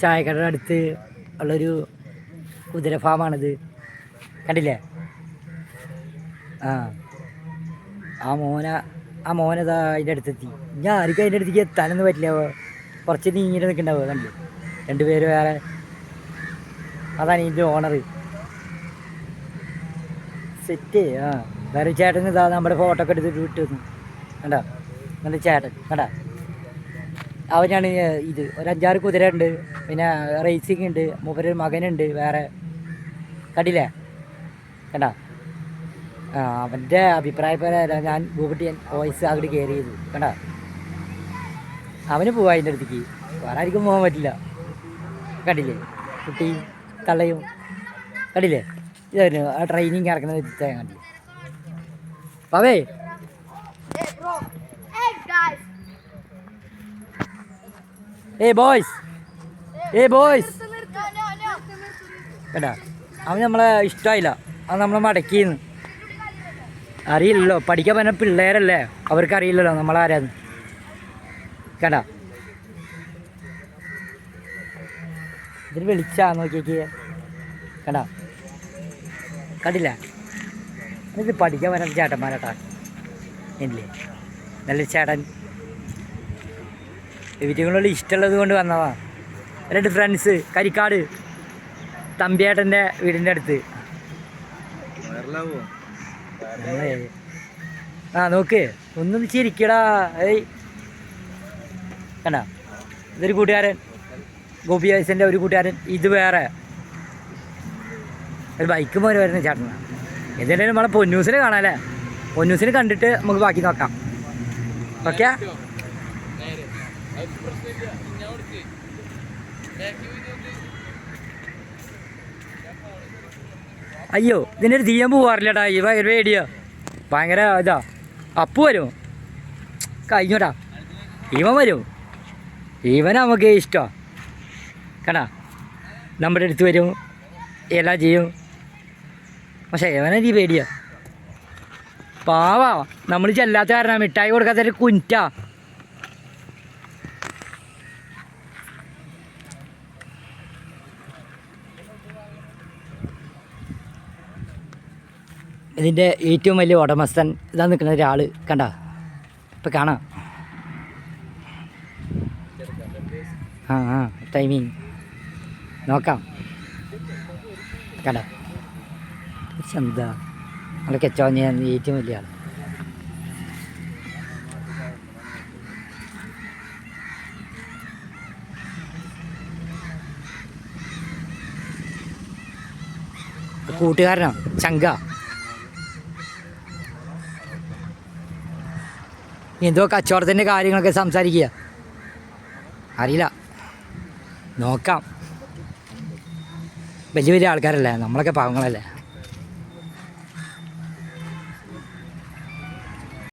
ചായക്കടയുടെ അടുത്ത് ഉള്ളൊരു കുതിര ഫാമാണിത്. കണ്ടില്ലേ? ആ മോനതാ അതിൻ്റെ അടുത്തെത്തി. ഞാൻ ആർക്കും അതിൻ്റെ അടുത്തേക്ക് എത്താനൊന്നും പറ്റില്ല. കുറച്ച് നീങ്ങിയിട്ട് നിൽക്കണ്ടാവുക. കണ്ടു രണ്ടുപേര് വേറെ. അതാണ് ഇതിൻ്റെ ഓണർ. സെറ്റ്. വേറെ ചേട്ടൻ ഇതാ നമ്മുടെ ഫോട്ടോ ഒക്കെ എടുത്തിട്ട് വിട്ടു തന്നു. കണ്ടാ നല്ല ചേട്ടൻ. കണ്ടാ അവനാണ് ഇത്. ഒരു 5-6 കുതിര ഉണ്ട്, പിന്നെ റേസിങ് ഉണ്ട്. മൂപ്പര് മകനുണ്ട് വേറെ. കണ്ടില്ലേ? കണ്ടാ അവൻ്റെ അഭിപ്രായപ്രകാരം ഞാൻ ഭൂപട്ടി വോയിസ് അങ്ങോട്ട് കെയർ ചെയ്തു. കണ്ടാ അവന് പോവാ അതിൻ്റെ അടുത്തേക്ക്. വേറെ ആർക്കും പോകാൻ പറ്റില്ല. കണ്ടില്ലേ? കുട്ടിയും തള്ളയും. കണ്ടില്ലേ? ഇതായിരുന്നു ആ ട്രെയിനിങ് ഇറക്കുന്നത്. കണ്ടില്ലേ? പവേ ബോയ്സ് കേട്ടാ. അവന് നമ്മളെ ഇഷ്ടമായില്ല. അത് നമ്മളെ മടക്കിന്ന്. അറിയില്ലല്ലോ, പഠിക്കാൻ പറഞ്ഞ പിള്ളേരല്ലേ, അവർക്കറിയില്ലല്ലോ നമ്മളാരാന്ന്. കേട്ടാ ഇതിന് വിളിച്ചാ നോക്കിയേക്ക്. കേട്ടാ കണ്ടില്ല? ഇത് പഠിക്കാൻ പറഞ്ഞ ചേട്ടന്മാരാട്ടാ. ഇല്ലേ നല്ലൊരു ചേട്ടൻ. വീട്ടിലുള്ള ഇഷ്ടമുള്ളത് കൊണ്ട് വന്നതാ. 2 ഫ്രണ്ട്സ് കരിക്കാട് തമ്പിയേട്ടൻ്റെ വീടിൻ്റെ അടുത്ത്. നോക്ക് ഒന്നും ചിരിക്കടാ. കണ്ടാ ഇതൊരു കൂട്ടുകാരൻ, ഗോപി വയസ്സിൻ്റെ ഒരു കൂട്ടുകാരൻ. ഇത് വേറെ ഒരു ബൈക്ക് പോലെ വരുന്ന ചേട്ടനാണ്. എന്തായാലും നമ്മളെ പൊന്നൂസിനെ കാണാമല്ലേ? പൊന്നൂസിനെ കണ്ടിട്ട് നമുക്ക് ബാക്കി നോക്കാം. ഓക്കെ? അയ്യോ ഇതിൻ്റെ ഒരു തീയം പോവാറില്ലടാ. ഒരു പേടിയോ ഭയങ്കര ഇതാ. അപ്പു വരും, കഴിഞ്ഞോട്ടാ. ഇവൻ വരും. ഇവനെ നമുക്ക് ഇഷ്ടമാണ്. കണ്ടാ നമ്മുടെ അടുത്ത് വരും, എല്ലാം ചെയ്യും. പക്ഷേ ഇവനെനിക്ക് പേടിയാ. പാവാ. നമ്മൾ ചെല്ലാത്ത കാരണം മിഠായി കൊടുക്കാത്തൊരു കുഞ്ചാ. ഇതിൻ്റെ ഏറ്റവും വലിയ ഉടമസ്ഥൻ ഇതാ നിൽക്കുന്ന ഒരാൾ. കണ്ട ഇപ്പം കാണാം. ടൈമിങ് നോക്കാം. കണ്ട എന്താ നമ്മളെ കെച്ചോഞ്ഞ ഏറ്റവും വലിയ ആൾ. കൂട്ടുകാരനാണ്, ചങ്ക. എന്തോ കച്ചവടത്തിൻ്റെ കാര്യങ്ങളൊക്കെ സംസാരിക്കുക. അറിയില്ല, നോക്കാം. വലിയ വലിയ ആൾക്കാരല്ലേ, നമ്മളൊക്കെ പാവങ്ങളല്ലേ.